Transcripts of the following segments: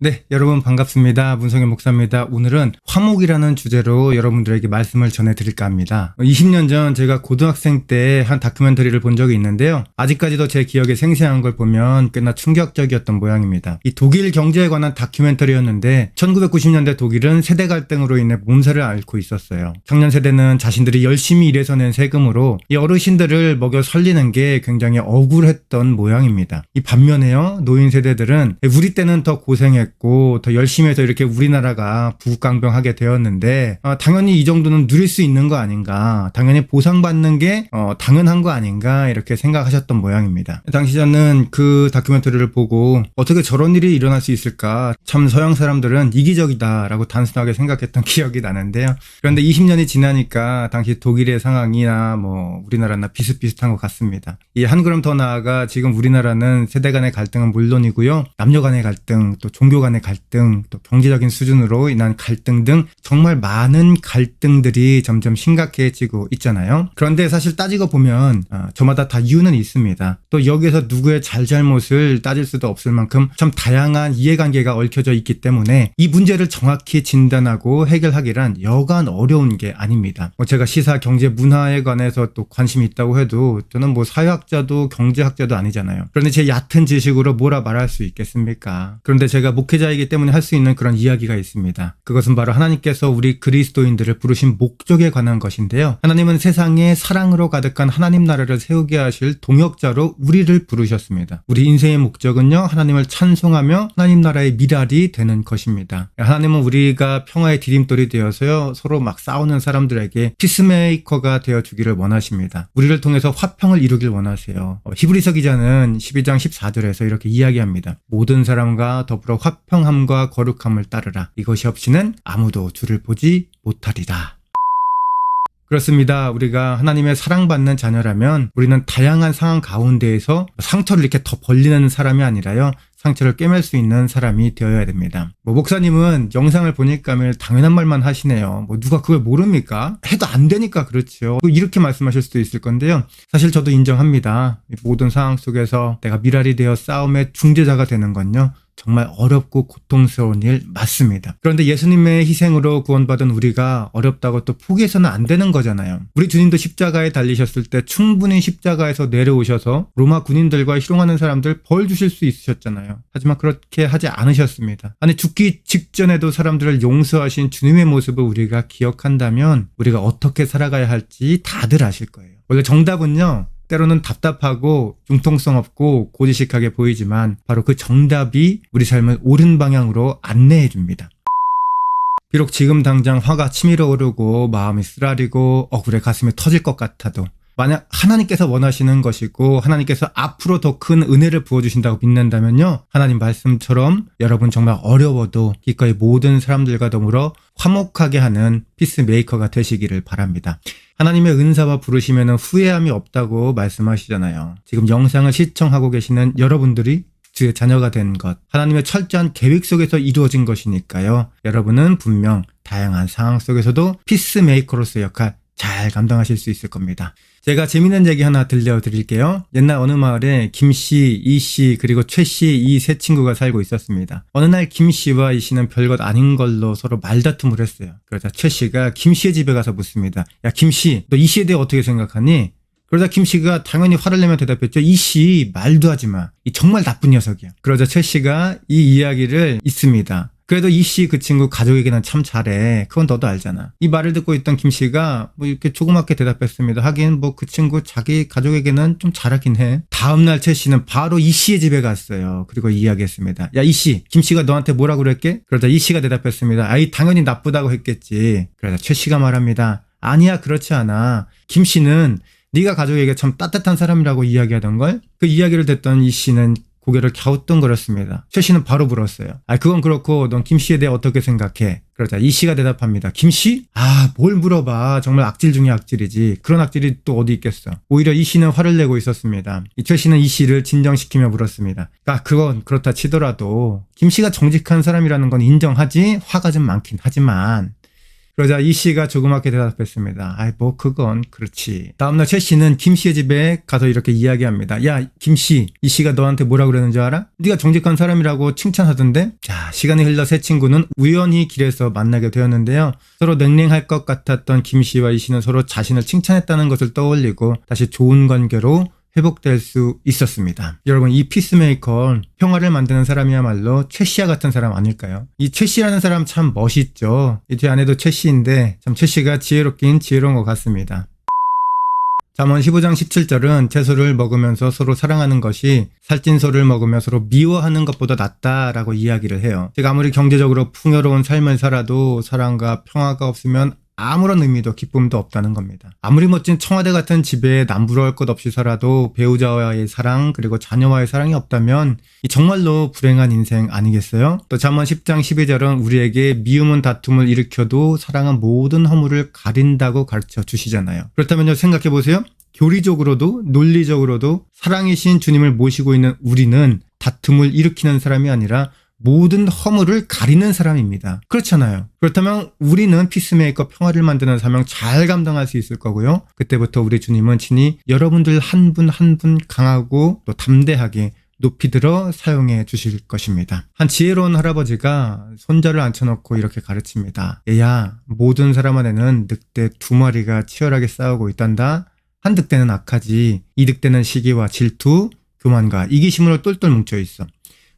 네, 여러분 반갑습니다. 문성현 목사입니다. 오늘은 화목이라는 주제로 여러분들에게 말씀을 전해드릴까 합니다. 20년 전 제가 고등학생 때 한 다큐멘터리를 본 적이 있는데요. 아직까지도 제 기억에 생생한 걸 보면 꽤나 충격적이었던 모양입니다. 이 독일 경제에 관한 다큐멘터리였는데 1990년대 독일은 세대 갈등으로 인해 몸살을 앓고 있었어요. 청년 세대는 자신들이 열심히 일해서 낸 세금으로 이 어르신들을 먹여 살리는 게 굉장히 억울했던 모양입니다. 이 반면에요, 노인 세대들은 우리 때는 더 고생했고 더 열심히 해서 이렇게 우리나라가 부강병하게 되었는데 당연히 이 정도는 누릴 수 있는 거 아닌가, 당연히 보상받는 게 당연한 거 아닌가 이렇게 생각하셨던 모양입니다. 당시 저는 그 다큐멘터리를 보고 어떻게 저런 일이 일어날 수 있을까, 참 서양 사람들은 이기적이다 라고 단순하게 생각했던 기억이 나는데요. 그런데 20년이 지나니까 당시 독일의 상황이나 우리나라나 비슷비슷한 것 같습니다. 이 한 걸음 더 나아가 지금 우리나라는 세대 간의 갈등은 물론이고요, 남녀 간의 갈등, 또 종교 간의 갈등, 또 경제적인 수준으로 인한 갈등 등 정말 많은 갈등들이 점점 심각해지고 있잖아요. 그런데 사실 따지고 보면 저마다 다 이유는 있습니다. 또 여기에서 누구의 잘잘못을 따질 수도 없을 만큼 참 다양한 이해관계가 얽혀져 있기 때문에 이 문제를 정확히 진단하고 해결하기란 여간 어려운 게 아닙니다. 제가 시사, 경제, 문화에 관해서 또 관심이 있다고 해도 저는 사회학자도 경제학자도 아니잖아요. 그런데 제 얕은 지식으로 뭐라 말할 수 있겠습니까? 그런데 제가 목회자이기 때문에 할 수 있는 그런 이야기가 있습니다. 그것은 바로 하나님께서 우리 그리스도인들을 부르신 목적에 관한 것인데요. 하나님은 세상에 사랑으로 가득한 하나님 나라를 세우게 하실 동역자로 우리를 부르셨습니다. 우리 인생의 목적은요, 하나님을 찬송하며 하나님 나라의 미랄이 되는 것입니다. 하나님은 우리가 평화의 디딤돌이 되어서요, 서로 막 싸우는 사람들에게 피스메이커가 되어주기를 원하십니다. 우리를 통해서 화평을 이루길 원하세요. 히브리서 기자는 12장 14절에서 이렇게 이야기합니다. 모든 사람과 더불어 화평함과 거룩함을 따르라. 이것이 없이는 아무도 주를 보지 못하리라. 그렇습니다. 우리가 하나님의 사랑받는 자녀라면 우리는 다양한 상황 가운데에서 상처를 이렇게 더 벌리는 사람이 아니라요, 상처를 꿰맬 수 있는 사람이 되어야 됩니다. 영상을 보니까 매일 당연한 말만 하시네요. 누가 그걸 모릅니까? 해도 안 되니까 그렇죠. 이렇게 말씀하실 수도 있을 건데요. 사실 저도 인정합니다. 모든 상황 속에서 내가 미랄이 되어 싸움의 중재자가 되는 건요, 정말 어렵고 고통스러운 일 맞습니다. 그런데 예수님의 희생으로 구원받은 우리가 어렵다고 또 포기해서는 안 되는 거잖아요. 우리 주님도 십자가에 달리셨을 때 충분히 십자가에서 내려오셔서 로마 군인들과 희롱하는 사람들 벌 주실 수 있으셨잖아요. 하지만 그렇게 하지 않으셨습니다. 아니, 죽기 직전에도 사람들을 용서하신 주님의 모습을 우리가 기억한다면 우리가 어떻게 살아가야 할지 다들 아실 거예요. 원래 정답은요, 때로는 답답하고 융통성 없고 고지식하게 보이지만 바로 그 정답이 우리 삶을 옳은 방향으로 안내해 줍니다. 비록 지금 당장 화가 치밀어 오르고 마음이 쓰라리고 억울해 가슴이 터질 것 같아도, 만약 하나님께서 원하시는 것이고 하나님께서 앞으로 더 큰 은혜를 부어주신다고 믿는다면요, 하나님 말씀처럼 여러분 정말 어려워도 기꺼이 모든 사람들과 더불어 화목하게 하는 피스메이커가 되시기를 바랍니다. 하나님의 은사와 부르시면 후회함이 없다고 말씀하시잖아요. 지금 영상을 시청하고 계시는 여러분들이 주의 자녀가 된 것, 하나님의 철저한 계획 속에서 이루어진 것이니까요, 여러분은 분명 다양한 상황 속에서도 피스메이커로서의 역할 잘 감당하실 수 있을 겁니다. 제가 재밌는 얘기 하나 들려드릴게요. 옛날 어느 마을에 김씨, 이씨, 그리고 최씨, 이 세 친구가 살고 있었습니다. 어느 날 김씨와 이씨는 별것 아닌 걸로 서로 말다툼을 했어요. 그러자 최씨가 김씨의 집에 가서 묻습니다. 야, 김씨, 너 이씨에 대해 어떻게 생각하니? 그러자 김씨가 당연히 화를 내며 대답했죠. 이씨, 말도 하지 마. 이 정말 나쁜 녀석이야. 그러자 최씨가 이 이야기를 있습니다. 그래도 이씨 그 친구 가족에게는 참 잘해. 그건 너도 알잖아. 이 말을 듣고 있던 김씨가 이렇게 조그맣게 대답했습니다. 하긴 그 친구 자기 가족에게는 좀 잘하긴 해. 다음날 최씨는 바로 이씨의 집에 갔어요. 그리고 이야기했습니다. 야, 이씨, 김씨가 너한테 뭐라고 그랬게? 그러자 이씨가 대답했습니다. 아이, 당연히 나쁘다고 했겠지. 그러자 최씨가 말합니다. 아니야, 그렇지 않아. 김씨는 네가 가족에게 참 따뜻한 사람이라고 이야기하던걸? 그 이야기를 듣던 이씨는 고개를 갸우뚱거렸습니다. 최씨는 바로 물었어요. 그건 그렇고 넌 김씨에 대해 어떻게 생각해? 그러자 이씨가 대답합니다. 김씨? 뭘 물어봐. 정말 악질 중에 악질이지. 그런 악질이 또 어디 있겠어. 오히려 이씨는 화를 내고 있었습니다. 최씨는 이씨를 진정시키며 물었습니다. 그건 그렇다 치더라도 김씨가 정직한 사람이라는 건 인정하지, 화가 좀 많긴 하지만. 그러자 이 씨가 조그맣게 대답했습니다. 아이 뭐 그건 그렇지. 다음날 최 씨는 김 씨의 집에 가서 이렇게 이야기합니다. 야 김 씨, 이 씨가 너한테 뭐라 그러는 줄 알아? 네가 정직한 사람이라고 칭찬하던데? 자, 시간이 흘러 세 친구는 우연히 길에서 만나게 되었는데요. 서로 냉랭할 것 같았던 김 씨와 이 씨는 서로 자신을 칭찬했다는 것을 떠올리고 다시 좋은 관계로 회복될 수 있었습니다. 여러분, 이 피스메이커, 평화를 만드는 사람이야말로 최 씨와 같은 사람 아닐까요? 이 최 씨라는 사람 참 멋있죠. 이 제 아내도 최 씨인데 참 최 씨가 지혜롭긴 지혜로운 것 같습니다. 잠언 15장 17절은 채소를 먹으면서 서로 사랑하는 것이 살찐 소를 먹으며 서로 미워하는 것보다 낫다라고 이야기를 해요. 제가 아무리 경제적으로 풍요로운 삶을 살아도 사랑과 평화가 없으면 아무런 의미도 기쁨도 없다는 겁니다. 아무리 멋진 청와대 같은 집에 남부러울 것 없이 살아도 배우자와의 사랑 그리고 자녀와의 사랑이 없다면 정말로 불행한 인생 아니겠어요? 또 잠언 10장 12절은 우리에게 미움은 다툼을 일으켜도 사랑은 모든 허물을 가린다고 가르쳐 주시잖아요. 그렇다면요, 생각해 보세요. 교리적으로도 논리적으로도 사랑이신 주님을 모시고 있는 우리는 다툼을 일으키는 사람이 아니라 모든 허물을 가리는 사람입니다. 그렇잖아요. 그렇다면 우리는 피스메이커 평화를 만드는 사명 잘 감당할 수 있을 거고요. 그때부터 우리 주님은 친히 여러분들 한 분 한 분 강하고 또 담대하게 높이 들어 사용해 주실 것입니다. 한 지혜로운 할아버지가 손자를 앉혀놓고 이렇게 가르칩니다. 얘야, 모든 사람 안에는 늑대 2마리가 치열하게 싸우고 있단다. 한 늑대는 악하지, 이 늑대는 시기와 질투, 교만과 이기심으로 똘똘 뭉쳐 있어.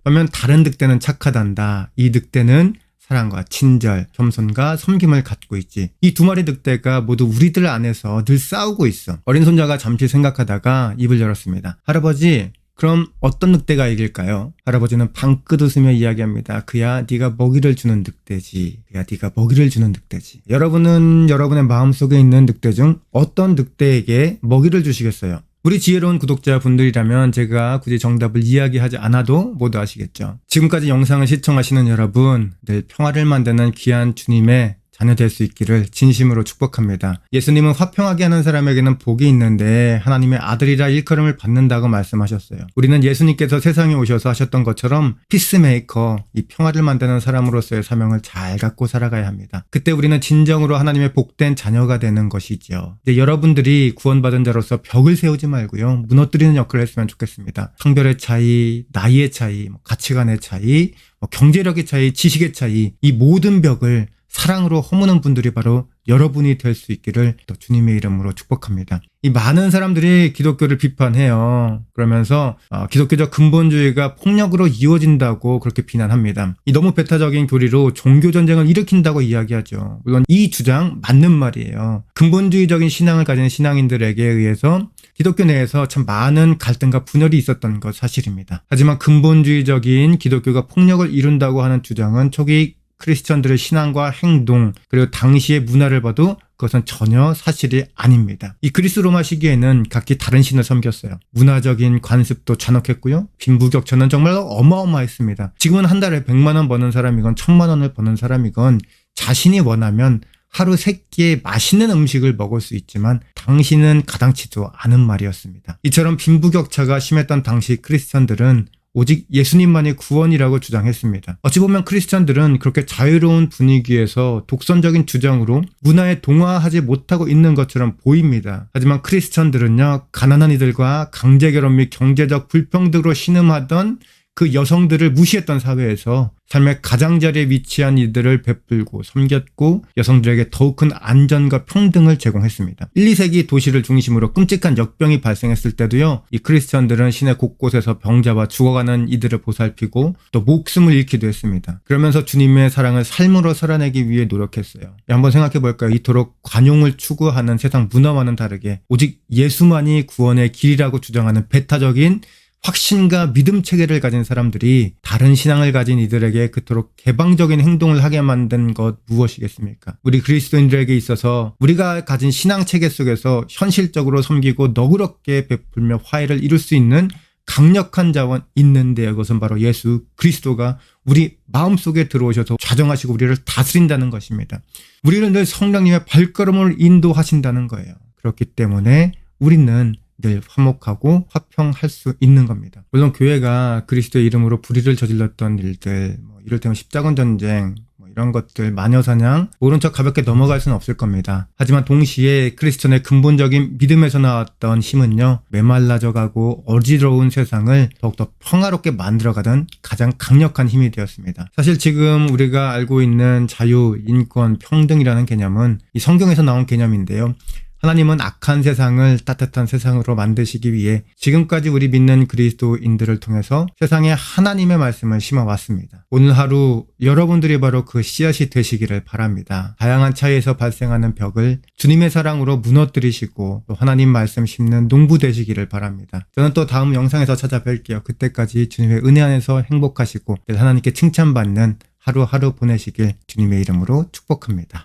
그러면 다른 늑대는 착하단다. 이 늑대는 사랑과 친절, 겸손과 섬김을 갖고 있지. 이 2마리 늑대가 모두 우리들 안에서 늘 싸우고 있어. 어린 손자가 잠시 생각하다가 입을 열었습니다. 할아버지, 그럼 어떤 늑대가 이길까요? 할아버지는 방긋 웃으며 이야기합니다. 그야 네가 먹이를 주는 늑대지. 그야 네가 먹이를 주는 늑대지. 여러분은 여러분의 마음속에 있는 늑대 중 어떤 늑대에게 먹이를 주시겠어요? 우리 지혜로운 구독자분들이라면 제가 굳이 정답을 이야기하지 않아도 모두 아시겠죠. 지금까지 영상을 시청하시는 여러분, 늘 평화를 만드는 귀한 주님의 자녀 될 수 있기를 진심으로 축복합니다. 예수님은 화평하게 하는 사람에게는 복이 있는데 하나님의 아들이라 일컬음을 받는다고 말씀하셨어요. 우리는 예수님께서 세상에 오셔서 하셨던 것처럼 피스메이커, 이 평화를 만드는 사람으로서의 사명을 잘 갖고 살아가야 합니다. 그때 우리는 진정으로 하나님의 복된 자녀가 되는 것이죠. 이제 여러분들이 구원받은 자로서 벽을 세우지 말고요, 무너뜨리는 역할을 했으면 좋겠습니다. 성별의 차이, 나이의 차이, 가치관의 차이, 경제력의 차이, 지식의 차이, 이 모든 벽을 사랑으로 허무는 분들이 바로 여러분이 될 수 있기를 또 주님의 이름으로 축복합니다. 이 많은 사람들이 기독교를 비판해요. 그러면서 기독교적 근본주의가 폭력으로 이루어진다고 그렇게 비난합니다. 이 너무 배타적인 교리로 종교전쟁을 일으킨다고 이야기하죠. 물론 이 주장 맞는 말이에요. 근본주의적인 신앙을 가진 신앙인들에게 의해서 기독교 내에서 참 많은 갈등과 분열이 있었던 것 사실입니다. 하지만 근본주의적인 기독교가 폭력을 이룬다고 하는 주장은 초기 크리스천들의 신앙과 행동 그리고 당시의 문화를 봐도 그것은 전혀 사실이 아닙니다. 이 그리스 로마 시기에는 각기 다른 신을 섬겼어요. 문화적인 관습도 잔혹했고요. 빈부격차는 정말 어마어마했습니다. 지금은 한 달에 100만 원 버는 사람이건 1000만 원을 버는 사람이건 자신이 원하면 하루 3끼의 맛있는 음식을 먹을 수 있지만 당신은 가당치도 않은 말이었습니다. 이처럼 빈부격차가 심했던 당시 크리스천들은 오직 예수님만이 구원이라고 주장했습니다. 어찌 보면 크리스천들은 그렇게 자유로운 분위기에서 독선적인 주장으로 문화에 동화하지 못하고 있는 것처럼 보입니다. 하지만 크리스천들은요, 가난한 이들과 강제결혼 및 경제적 불평등으로 신음하던 그 여성들을 무시했던 사회에서 삶의 가장자리에 위치한 이들을 베풀고 섬겼고 여성들에게 더욱 큰 안전과 평등을 제공했습니다. 1, 2세기 도시를 중심으로 끔찍한 역병이 발생했을 때도요, 이 크리스천들은 시내 곳곳에서 병자와 죽어가는 이들을 보살피고 또 목숨을 잃기도 했습니다. 그러면서 주님의 사랑을 삶으로 살아내기 위해 노력했어요. 한번 생각해 볼까요? 이토록 관용을 추구하는 세상 문화와는 다르게 오직 예수만이 구원의 길이라고 주장하는 배타적인 확신과 믿음 체계를 가진 사람들이 다른 신앙을 가진 이들에게 그토록 개방적인 행동을 하게 만든 것 무엇이겠습니까? 우리 그리스도인들에게 있어서 우리가 가진 신앙 체계 속에서 현실적으로 섬기고 너그럽게 베풀며 화해를 이룰 수 있는 강력한 자원 있는데 그것은 바로 예수 그리스도가 우리 마음속에 들어오셔서 좌정하시고 우리를 다스린다는 것입니다. 우리는 늘 성령님의 발걸음을 인도하신다는 거예요. 그렇기 때문에 우리는 늘 화목하고 화평할 수 있는 겁니다. 물론 교회가 그리스도의 이름으로 불의를 저질렀던 일들, 이를테면 십자군 전쟁, 이런 것들, 마녀사냥, 모른 척 가볍게 넘어갈 수는 없을 겁니다. 하지만 동시에 크리스천의 근본적인 믿음에서 나왔던 힘은요, 메말라져가고 어지러운 세상을 더욱더 평화롭게 만들어가던 가장 강력한 힘이 되었습니다. 사실 지금 우리가 알고 있는 자유, 인권, 평등이라는 개념은 이 성경에서 나온 개념인데요. 하나님은 악한 세상을 따뜻한 세상으로 만드시기 위해 지금까지 우리 믿는 그리스도인들을 통해서 세상에 하나님의 말씀을 심어왔습니다. 오늘 하루 여러분들이 바로 그 씨앗이 되시기를 바랍니다. 다양한 차이에서 발생하는 벽을 주님의 사랑으로 무너뜨리시고 또 하나님 말씀 심는 농부 되시기를 바랍니다. 저는 또 다음 영상에서 찾아뵐게요. 그때까지 주님의 은혜 안에서 행복하시고 하나님께 칭찬받는 하루하루 보내시길 주님의 이름으로 축복합니다.